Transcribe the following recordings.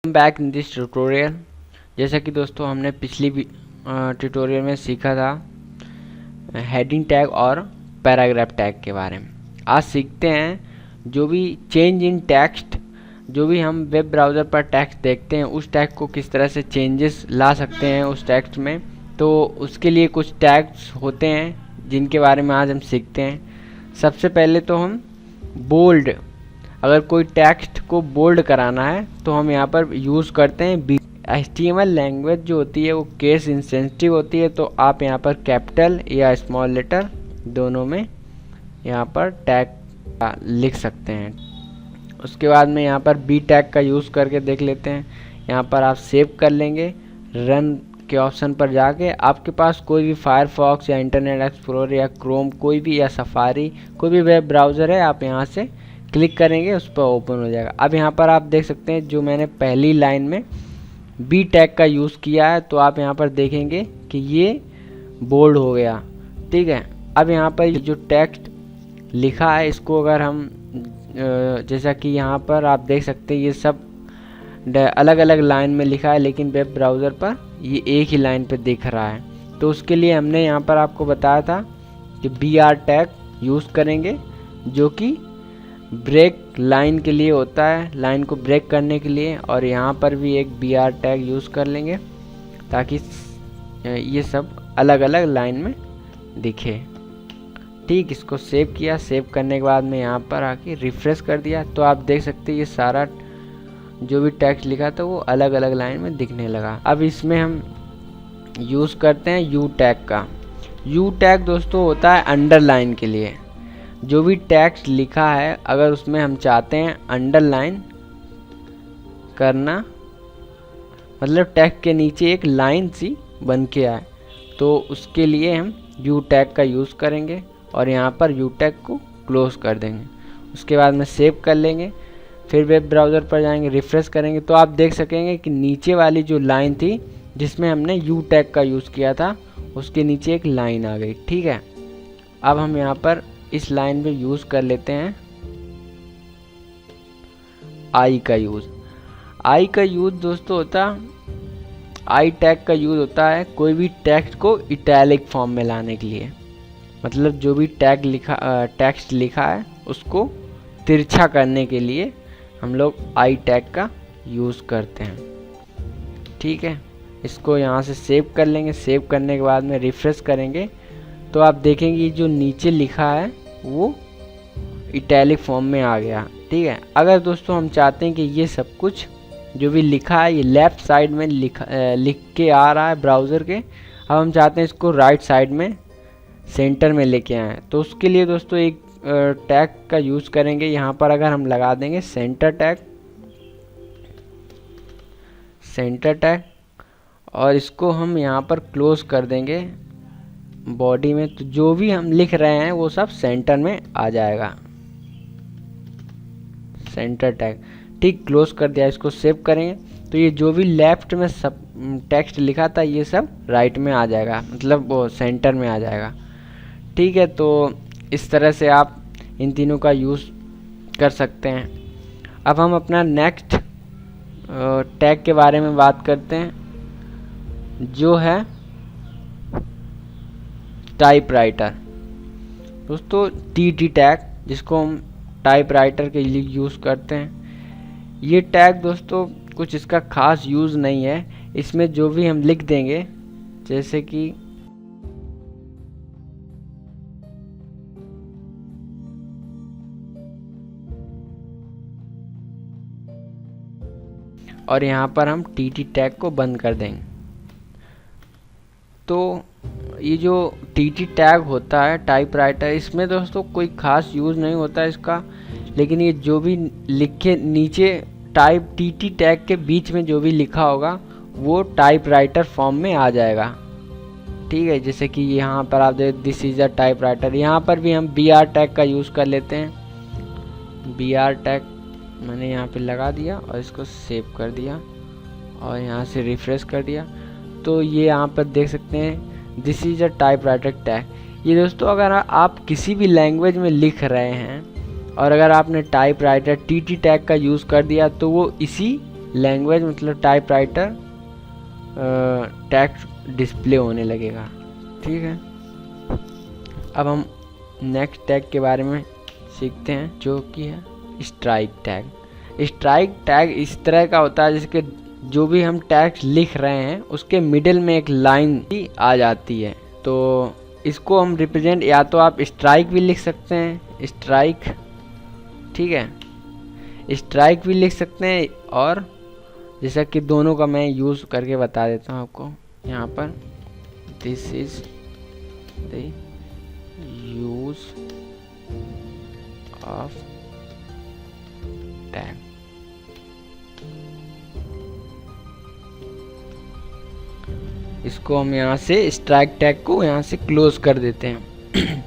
Back in this tutorial. जैसा कि दोस्तों हमने पिछली ट्यूटोरियल में सीखा था हेडिंग टैग और पैराग्राफ टैग के बारे में। आज सीखते हैं जो भी चेंज इन टेक्स्ट, जो भी हम वेब ब्राउज़र पर टेक्स्ट देखते हैं उस टैग को किस तरह से चेंजेस ला सकते हैं उस टेक्स्ट में। तो उसके लिए कुछ टैग्स होते हैं जिनके बारे में आज हम सीखते हैं। सबसे पहले तो हम बोल्ड, अगर कोई टेक्स्ट को बोल्ड कराना है तो हम यहाँ पर यूज़ करते हैं HTML लैंग्वेज जो होती है वो केस इंसेंसिटिव होती है, तो आप यहाँ पर कैपिटल या स्मॉल लेटर दोनों में यहाँ पर टैग लिख सकते हैं। उसके बाद में यहाँ पर बी टैग का यूज़ करके देख लेते हैं। यहाँ पर आप सेव कर लेंगे, रन के ऑप्शन पर जाके आपके पास कोई भी फायरफॉक्स या इंटरनेट एक्सप्लोरर या क्रोम कोई भी या सफारी कोई भी वेब ब्राउज़र है, आप यहाँ से क्लिक करेंगे उस पर ओपन हो जाएगा। अब यहाँ पर आप देख सकते हैं जो मैंने पहली लाइन में बी टैग का यूज़ किया है, तो आप यहाँ पर देखेंगे कि ये बोल्ड हो गया। ठीक है, अब यहाँ पर जो टेक्स्ट लिखा है इसको अगर हम जैसा कि यहाँ पर आप देख सकते हैं ये सब अलग अलग लाइन में लिखा है, लेकिन वेब ब्राउज़र पर ये एक ही लाइन पे दिख रहा है। तो उसके लिए हमने यहाँ पर आपको बताया था कि BR टैग यूज़ करेंगे जो कि ब्रेक लाइन के लिए होता है, लाइन को ब्रेक करने के लिए। और यहाँ पर भी एक BR टैग यूज़ कर लेंगे ताकि ये सब अलग अलग लाइन में दिखे। ठीक, इसको सेव किया। सेव करने के बाद में यहाँ पर आके रिफ्रेश कर दिया तो आप देख सकते हैं ये सारा जो भी टेक्स्ट लिखा था वो अलग अलग लाइन में दिखने लगा। अब इसमें हम यूज़ करते हैं U टैग का। U टैग दोस्तों होता है अंडरलाइन के लिए। जो भी टेक्स्ट लिखा है अगर उसमें हम चाहते हैं अंडरलाइन करना, मतलब टेक्स्ट के नीचे एक लाइन सी बन के आए, तो उसके लिए हम U टैग का यूज़ करेंगे और यहाँ पर U टैग को क्लोज कर देंगे। उसके बाद में सेव कर लेंगे, फिर वेब ब्राउज़र पर जाएंगे, रिफ्रेश करेंगे तो आप देख सकेंगे कि नीचे वाली जो लाइन थी जिसमें हमने U टैग का यूज़ किया था उसके नीचे एक लाइन आ गई। ठीक है, अब हम यहाँ पर इस लाइन में यूज़ कर लेते हैं आई का यूज़। आई का यूज़ दोस्तों होता आई टैग का यूज़ होता है कोई भी टेक्स्ट को इटैलिक फॉर्म में लाने के लिए। मतलब जो भी टेक्स्ट लिखा है उसको तिरछा करने के लिए हम लोग आई टैग का यूज़ करते हैं। ठीक है, इसको यहाँ से सेव कर लेंगे। सेव करने के बाद में रिफ्रेश करेंगे तो आप देखेंगे जो नीचे लिखा है वो इटैलिक फॉर्म में आ गया। ठीक है, अगर दोस्तों हम चाहते हैं कि ये सब कुछ जो भी लिखा है ये लेफ़्ट साइड में लिख के आ रहा है ब्राउज़र के, अब हम चाहते हैं इसको राइट साइड में सेंटर में लेके आएँ, तो उसके लिए दोस्तों एक टैग का यूज़ करेंगे। यहाँ पर अगर हम लगा देंगे सेंटर टैग और इसको हम यहाँ पर क्लोज कर देंगे बॉडी में, तो जो भी हम लिख रहे हैं वो सब सेंटर में आ जाएगा। सेंटर टैग ठीक क्लोज कर दिया। इसको सेव करेंगे तो ये जो भी लेफ्ट में सब टेक्स्ट लिखा था ये सब राइट में आ जाएगा, मतलब वो सेंटर में आ जाएगा। ठीक है, तो इस तरह से आप इन तीनों का यूज़ कर सकते हैं। अब हम अपना नेक्स्ट टैग के बारे में बात करते हैं जो है टाइपराइटर। दोस्तों TT टैग जिसको हम टाइपराइटर के लिए यूज़ करते हैं, ये टैग दोस्तों कुछ इसका ख़ास यूज़ नहीं है। इसमें जो भी हम लिख देंगे जैसे कि और यहाँ पर हम TT टैग को बंद कर देंगे। तो ये जो TT टैग होता है टाइपराइटर, इसमें दोस्तों कोई ख़ास यूज़ नहीं होता इसका, लेकिन ये जो भी लिखे नीचे TT टैग के बीच में जो भी लिखा होगा वो टाइपराइटर फॉर्म में आ जाएगा। ठीक है, जैसे कि यहाँ पर आप देख दिस इज़ अ टाइपराइटर, यहाँ पर भी हम BR टैग का यूज़ कर लेते हैं। BR टैग मैंने यहाँ पे लगा दिया और इसको सेव कर दिया और यहाँ से रिफ्रेश कर दिया, तो ये यहाँ पर देख सकते हैं this is a typewriter tag. ये दोस्तों अगर आप किसी भी लैंग्वेज में लिख रहे हैं और अगर आपने टाइपराइटर TT टैग का यूज़ कर दिया तो वो इसी लैंग्वेज मतलब टाइपराइटर टेक्स्ट डिस्प्ले होने लगेगा। ठीक है, अब हम नेक्स्ट टैग के बारे में सीखते हैं जो कि है स्ट्राइक टैग। स्ट्राइक टैग इस तरह का होता है जिसके जो भी हम टैग लिख रहे हैं उसके मिडिल में एक लाइन भी आ जाती है, तो इसको हम रिप्रेजेंट या तो आप स्ट्राइक भी लिख सकते हैं, स्ट्राइक, ठीक है, स्ट्राइक भी लिख सकते हैं, और जैसा कि दोनों का मैं यूज़ करके बता देता हूँ आपको। यहाँ पर this is the use of tag. इसको हम यहाँ से स्ट्राइक टैग को यहाँ से क्लोज कर देते हैं।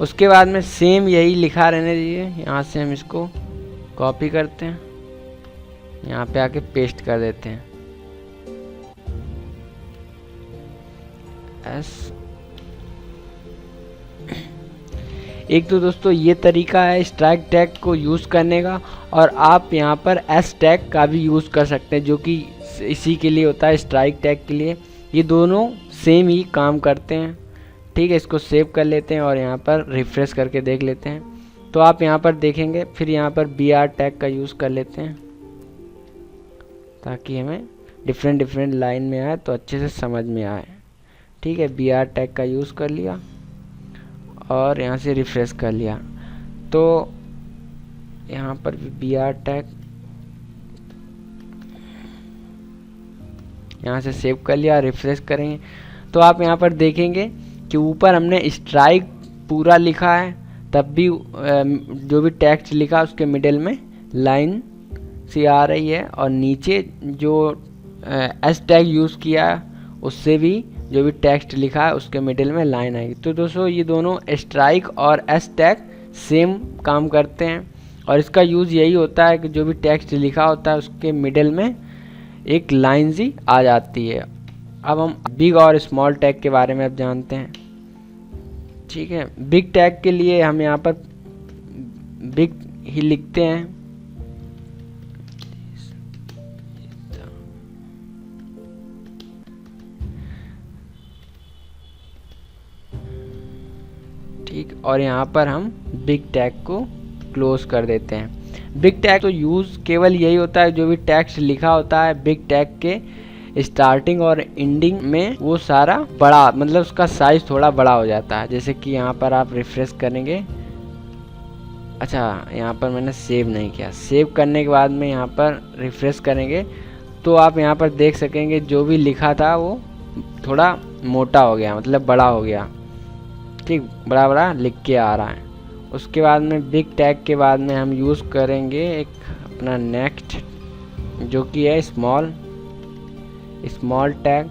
उसके बाद में सेम यही लिखा रहने दीजिए, यहाँ से हम इसको कॉपी करते हैं, यहाँ पे आके पेस्ट कर देते हैं एस। एक तो दोस्तों ये तरीका है स्ट्राइक टैग को यूज़ करने का, और आप यहाँ पर एस टैग का भी यूज़ कर सकते हैं जो कि इसी के लिए होता है, स्ट्राइक टैग के लिए। ये दोनों सेम ही काम करते हैं। ठीक है, इसको सेव कर लेते हैं और यहाँ पर रिफ्रेश करके देख लेते हैं। तो आप यहाँ पर देखेंगे, फिर यहाँ पर BR टैग का यूज़ कर लेते हैं ताकि हमें डिफरेंट लाइन में आए तो अच्छे से समझ में आए। ठीक है, BR टैग का यूज़ कर लिया और यहाँ से रिफ्रेश कर लिया, तो यहाँ पर भी BR टैग यहाँ से सेव कर लिया, रिफ्रेश करेंगे तो आप यहाँ पर देखेंगे कि ऊपर हमने स्ट्राइक पूरा लिखा है, तब भी जो भी टेक्स्ट लिखा उसके मिडिल में लाइन सी आ रही है, और नीचे जो एस टैग यूज़ किया है उससे भी जो भी टेक्स्ट लिखा है उसके मिडिल में लाइन आएगी। तो दोस्तों ये दोनों स्ट्राइक और एस टैग सेम काम करते हैं, और इसका यूज़ यही होता है कि जो भी टेक्स्ट लिखा होता है उसके मिडिल में एक लाइन सी आ जाती है। अब हम बिग और स्मॉल टैग के बारे में अब जानते हैं। ठीक है, बिग टैग के लिए हम यहाँ पर बिग ही लिखते हैं, ठीक, और यहाँ पर हम बिग टैग को क्लोज कर देते हैं। बिग टैग तो यूज़ केवल यही होता है जो भी टेक्स्ट लिखा होता है बिग टैग के स्टार्टिंग और एंडिंग में वो सारा बड़ा, मतलब उसका साइज थोड़ा बड़ा हो जाता है। जैसे कि यहाँ पर आप रिफ्रेश करेंगे, अच्छा यहाँ पर मैंने सेव नहीं किया, सेव करने के बाद में यहाँ पर रिफ्रेश करेंगे तो आप यहाँ पर देख सकेंगे जो भी लिखा था वो थोड़ा मोटा हो गया, मतलब बड़ा हो गया। ठीक, बड़ा बड़ा लिख के आ रहा है। उसके बाद में बिग टैग के बाद में हम यूज़ करेंगे एक अपना नेक्स्ट जो कि है स्मॉल टैग।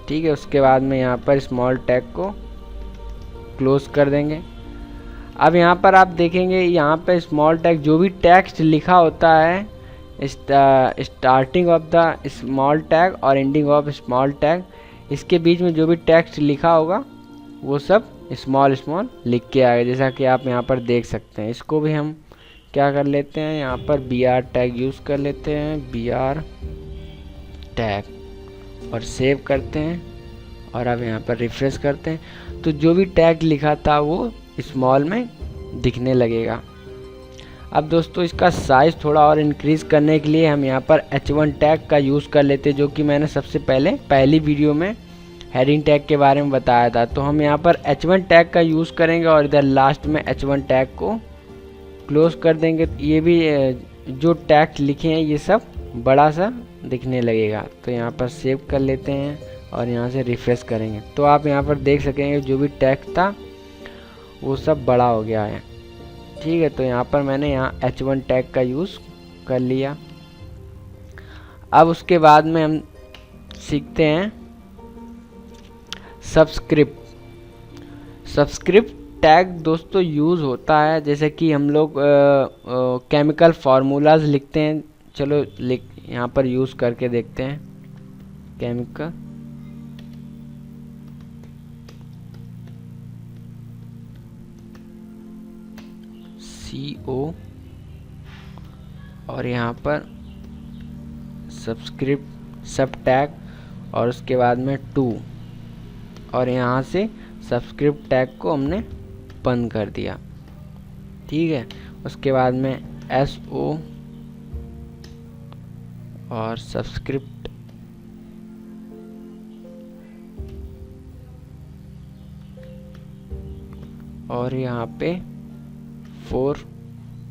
ठीक है, उसके बाद में यहाँ पर स्मॉल टैग को क्लोज कर देंगे। अब यहाँ पर आप देखेंगे यहाँ पर स्मॉल टैग जो भी टेक्स्ट लिखा होता है starting of the small tag और एंडिंग ऑफ स्मॉल टैग, इसके बीच में जो भी टेक्स्ट लिखा होगा वो सब स्मॉल लिख के आएगा, जैसा कि आप यहाँ पर देख सकते हैं। इसको भी हम क्या कर लेते हैं, यहाँ पर BR टैग यूज़ कर लेते हैं, BR टैग, और सेव करते हैं, और अब यहाँ पर रिफ्रेश करते हैं तो जो भी टैग लिखा था वो स्मॉल में दिखने लगेगा। अब दोस्तों इसका साइज़ थोड़ा और इंक्रीज़ करने के लिए हम यहाँ पर H1 टैग का यूज़ कर लेते हैं, जो कि मैंने सबसे पहली वीडियो में हेडिंग टैग के बारे में बताया था। तो हम यहाँ पर H1 टैग का यूज़ करेंगे और इधर लास्ट में H1 टैग को क्लोज कर देंगे। ये भी जो टैग लिखे हैं ये सब बड़ा सा दिखने लगेगा। तो यहाँ पर सेव कर लेते हैं और यहाँ से रिफ्रेश करेंगे तो आप यहाँ पर देख सकेंगे जो भी टैग था वो सब बड़ा हो गया है। ठीक है, तो यहाँ पर मैंने यहाँ H1 टैग का यूज़ कर लिया। अब उसके बाद में हम सीखते हैं सब्सक्रिप्ट टैग दोस्तों यूज़ होता है जैसे कि हम लोग केमिकल फार्मूलाज लिखते हैं। चलो यहाँ पर यूज़ करके देखते हैं। केमिकल CO और यहाँ पर सब्सक्रिप्ट सब टैग और उसके बाद में 2 और यहाँ से सब्सक्रिप्ट टैग को हमने बंद कर दिया। ठीक है, उसके बाद में SO और सब्सक्रिप्ट और यहाँ पे 4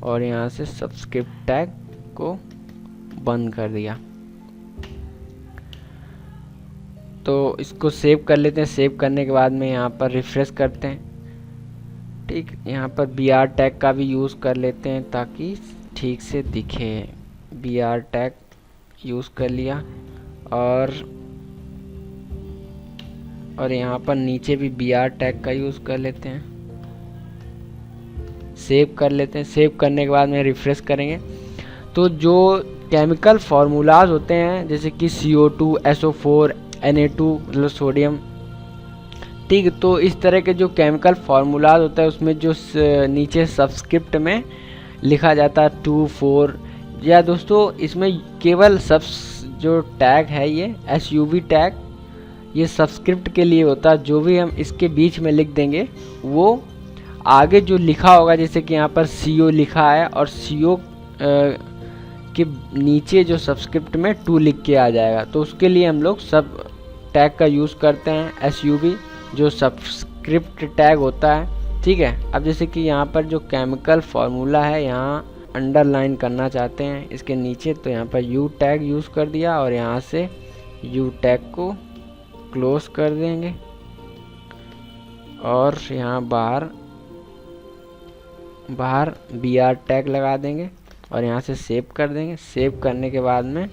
और यहाँ से सब्सक्रिप्ट टैग को बंद कर दिया। तो इसको सेव कर लेते हैं। सेव करने के बाद में यहाँ पर रिफ्रेश करते हैं। ठीक, यहाँ पर BR टैग का भी यूज़ कर लेते हैं ताकि ठीक से दिखे। BR टैग यूज़ कर लिया और यहाँ पर नीचे भी BR टैग का यूज़ कर लेते हैं। सेव कर लेते हैं। सेव करने के बाद में रिफ्रेश करेंगे तो जो केमिकल फार्मूलाज होते हैं जैसे कि CO2, SO4, Na2 मतलब सोडियम, ठीक, तो इस तरह के जो केमिकल फार्मूलाज होता है उसमें जो नीचे सब्सक्रिप्ट में लिखा जाता है 2, 4 या दोस्तों इसमें केवल जो टैग है ये SUB टैग ये सब्सक्रिप्ट के लिए होता है। जो भी हम इसके बीच में लिख देंगे वो आगे जो लिखा होगा, जैसे कि यहाँ पर CO लिखा है और CO के नीचे जो सब्सक्रिप्ट में 2 लिख के आ जाएगा, तो उसके लिए हम लोग सब टैग का यूज़ करते हैं SUB जो सब्सक्रिप्ट टैग होता है। ठीक है, अब जैसे कि यहाँ पर जो केमिकल फार्मूला है यहाँ अंडरलाइन करना चाहते हैं इसके नीचे, तो यहाँ पर U टैग यूज़ कर दिया और यहाँ से U टैग को क्लोज कर देंगे और यहाँ बाहर BR टैग लगा देंगे और यहाँ से सेव कर देंगे। सेव करने के बाद में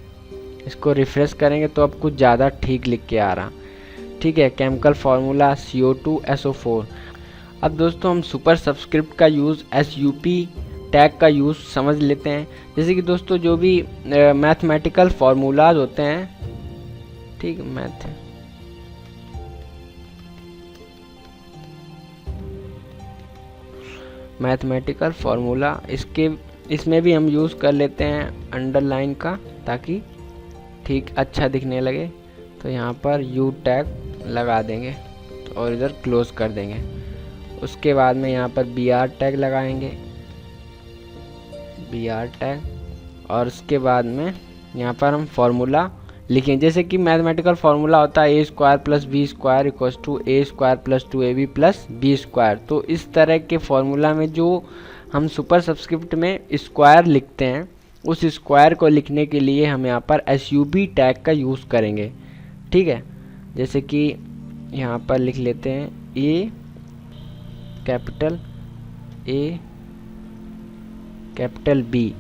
इसको रिफ्रेश करेंगे तो अब कुछ ज़्यादा ठीक लिख के आ रहा। ठीक है, केमिकल फार्मूला CO2 SO4। अब दोस्तों हम सुपर सब्सक्रिप्ट का यूज़ SUP टैग का यूज़ समझ लेते हैं। जैसे कि दोस्तों जो भी मैथमेटिकल फार्मूलाज होते हैं, ठीक, मैथमेटिकल फार्मूला इसमें भी हम यूज़ कर लेते हैं अंडरलाइन का ताकि ठीक अच्छा दिखने लगे। तो यहाँ पर U टैग लगा देंगे और इधर क्लोज कर देंगे। उसके बाद में यहाँ पर BR टैग लगाएंगे, BR टैग, और उसके बाद में यहाँ पर हम फार्मूला लिखें। जैसे कि मैथमेटिकल फार्मूला होता है A² + B² = A² + 2AB + B²। तो इस तरह के फार्मूला में जो हम सुपर सब्सक्रिप्ट में स्क्वायर लिखते हैं उस स्क्वायर को लिखने के लिए हम यहाँ पर SUB टैग का यूज़ करेंगे। ठीक है, जैसे कि यहाँ पर लिख लेते हैं A capital B,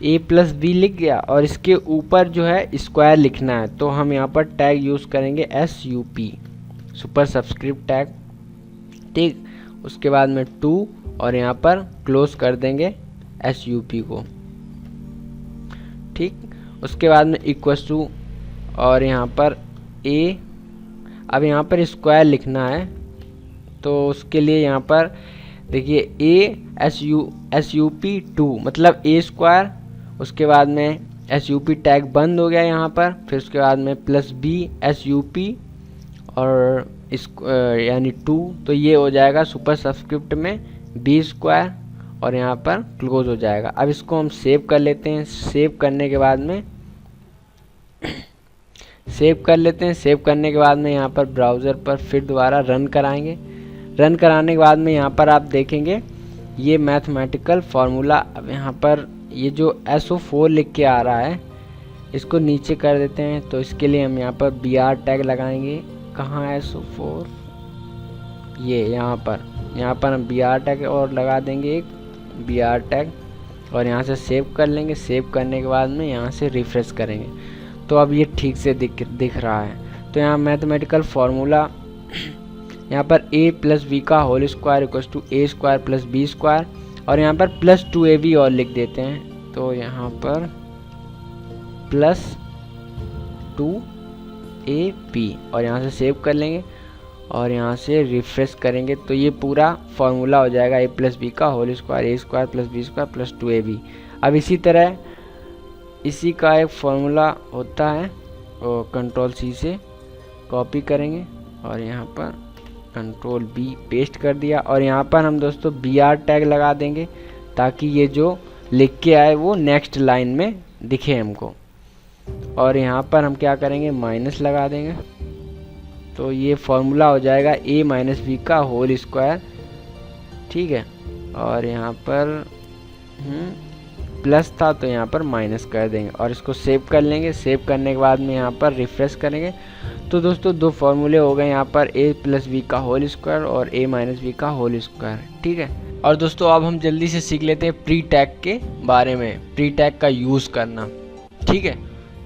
A + B लिख गया और इसके ऊपर जो है स्क्वायर लिखना है, तो हम यहाँ पर टैग यूज़ करेंगे SUP सुपर सब्सक्रिप्ट टैग। ठीक, उसके बाद में 2 और यहाँ पर क्लोज कर देंगे SUP को। ठीक, उसके बाद में इक्वल्स टू और यहाँ पर A, अब यहाँ पर स्क्वायर लिखना है तो उसके लिए यहाँ पर देखिए SUP 2 मतलब A², उसके बाद में SUP टैग बंद हो गया यहाँ पर, फिर उसके बाद में +B SUP और यानी 2, तो ये हो जाएगा सुपर सब्सक्रिप्ट में B² और यहाँ पर क्लोज हो जाएगा। अब इसको हम सेव कर लेते हैं। सेव करने के बाद में सेव करने के बाद में यहाँ पर ब्राउज़र पर फिर दोबारा रन कराएंगे। रन कराने के बाद में यहाँ पर आप देखेंगे ये मैथमेटिकल फार्मूला, अब यहाँ पर ये जो SO4 लिख के आ रहा है इसको नीचे कर देते हैं। तो इसके लिए हम यहाँ पर BR टैग लगाएंगे। कहाँ है SO4? ये यहाँ पर हम BR टैग और लगा देंगे, एक BR टैग, और यहाँ से सेव कर लेंगे। सेव करने के बाद में यहाँ से रिफ्रेश करेंगे तो अब ये ठीक से दिख रहा है। तो यहाँ मैथमेटिकल फार्मूला यहाँ पर A + B का whole square equals to A² + B² और यहाँ पर +2AB और लिख देते हैं। तो यहाँ पर +2AB और यहाँ से सेव कर लेंगे। और यहाँ से रिफ्रेश करेंगे तो ये पूरा फार्मूला हो जाएगा a प्लस बी का whole square, A square plus B square plus 2ab। अब इसी तरह इसी का एक फार्मूला होता है और कंट्रोल सी से कॉपी करेंगे और यहाँ पर कंट्रोल बी पेस्ट कर दिया और यहाँ पर हम दोस्तों br टैग लगा देंगे ताकि ये जो लिख के आए वो नेक्स्ट लाइन में दिखे हमको। और यहाँ पर हम क्या करेंगे, माइनस लगा देंगे तो ये फॉर्मूला हो जाएगा a माइनस बी का होल स्क्वायर, ठीक है। और यहाँ पर प्लस था तो यहाँ पर माइनस कर देंगे और इसको सेव कर लेंगे। सेव करने के बाद में यहाँ पर रिफ्रेश करेंगे तो दोस्तों दो फॉर्मूले हो गए यहाँ पर a प्लस बी का होल स्क्वायर और a माइनस बी का होल स्क्वायर, ठीक है। और दोस्तों अब हम जल्दी से सीख लेते हैं प्री टैग के बारे में, प्री टैग का यूज़ करना, ठीक है।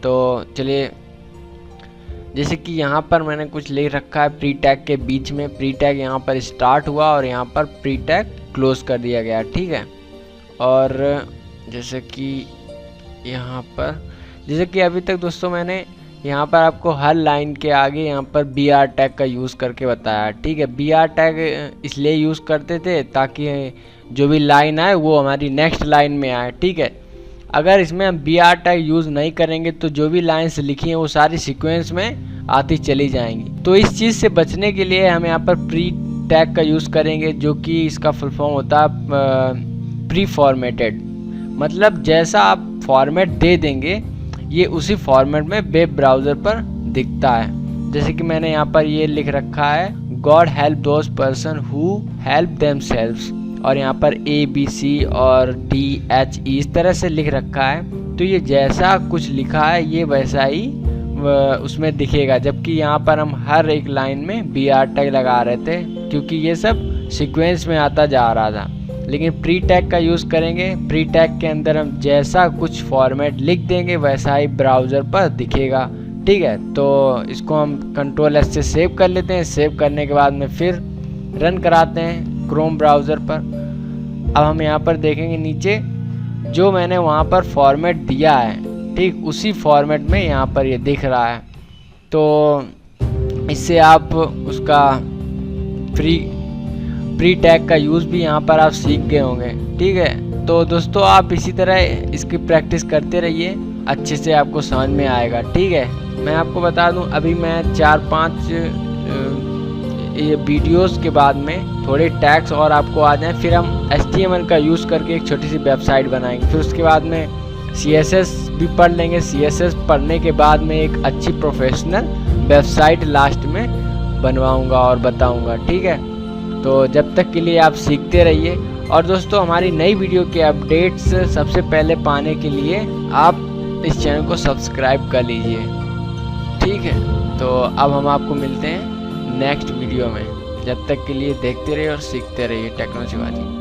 तो चलिए, जैसे कि यहाँ पर मैंने कुछ लिख रखा है प्री टैग के बीच में, प्री टैग यहाँ पर स्टार्ट हुआ और यहाँ पर प्री टैग क्लोज कर दिया गया, ठीक है। और जैसे कि यहाँ पर, जैसे कि अभी तक दोस्तों मैंने यहाँ पर आपको हर लाइन के आगे यहाँ पर br टैग का यूज़ करके बताया, ठीक है। br टैग इसलिए यूज़ करते थे ताकि जो भी लाइन आए वो हमारी नेक्स्ट लाइन में आए, ठीक है। अगर इसमें हम br टैग यूज़ नहीं करेंगे तो जो भी लाइन्स लिखी हैं वो सारी सीक्वेंस में आती चली जाएंगी। तो इस चीज़ से बचने के लिए हम यहाँ पर प्री टैग का यूज़ करेंगे, जो कि इसका फुल फॉर्म होता है प्री फॉर्मेटेड। मतलब जैसा आप फॉर्मेट दे देंगे ये उसी फॉर्मेट में वेब ब्राउज़र पर दिखता है। जैसे कि मैंने यहाँ पर ये लिख रखा है, God help those person who help themselves, और यहाँ पर ABC और DHE इस तरह से लिख रखा है। तो ये जैसा कुछ लिखा है ये वैसा ही उसमें दिखेगा, जबकि यहाँ पर हम हर एक लाइन में br टैग लगा रहे थे क्योंकि ये सब सीक्वेंस में आता जा रहा था। लेकिन प्री टैग का यूज़ करेंगे, प्री टैग के अंदर हम जैसा कुछ फॉर्मेट लिख देंगे वैसा ही ब्राउज़र पर दिखेगा, ठीक है। तो इसको हम कंट्रोल S से सेव कर लेते हैं। सेव करने के बाद में फिर रन कराते हैं क्रोम ब्राउज़र पर। अब हम यहाँ पर देखेंगे नीचे जो मैंने वहाँ पर फॉर्मेट दिया है, ठीक उसी फॉर्मेट में यहाँ पर ये दिख रहा है। तो इससे आप उसका प्री टैग का यूज़ भी यहाँ पर आप सीख गए होंगे, ठीक है। तो दोस्तों आप इसी तरह इसकी प्रैक्टिस करते रहिए, अच्छे से आपको समझ में आएगा, ठीक है। मैं आपको बता दूं अभी मैं 4-5 ये वीडियोस के बाद में थोड़े टैग्स और आपको आ जाएं, फिर हम HTML का यूज़ करके एक छोटी सी वेबसाइट बनाएंगे। फिर उसके बाद में CSS भी पढ़ लेंगे। CSS पढ़ने के बाद में एक अच्छी प्रोफेशनल वेबसाइट लास्ट में बनवाऊँगा और बताऊँगा, ठीक है। तो जब तक के लिए आप सीखते रहिए। और दोस्तों हमारी नई वीडियो के अपडेट्स सबसे पहले पाने के लिए आप इस चैनल को सब्सक्राइब कर लीजिए, ठीक है। तो अब हम आपको मिलते हैं नेक्स्ट वीडियो में। जब तक के लिए देखते रहिए और सीखते रहिए टेक्नोलॉजी।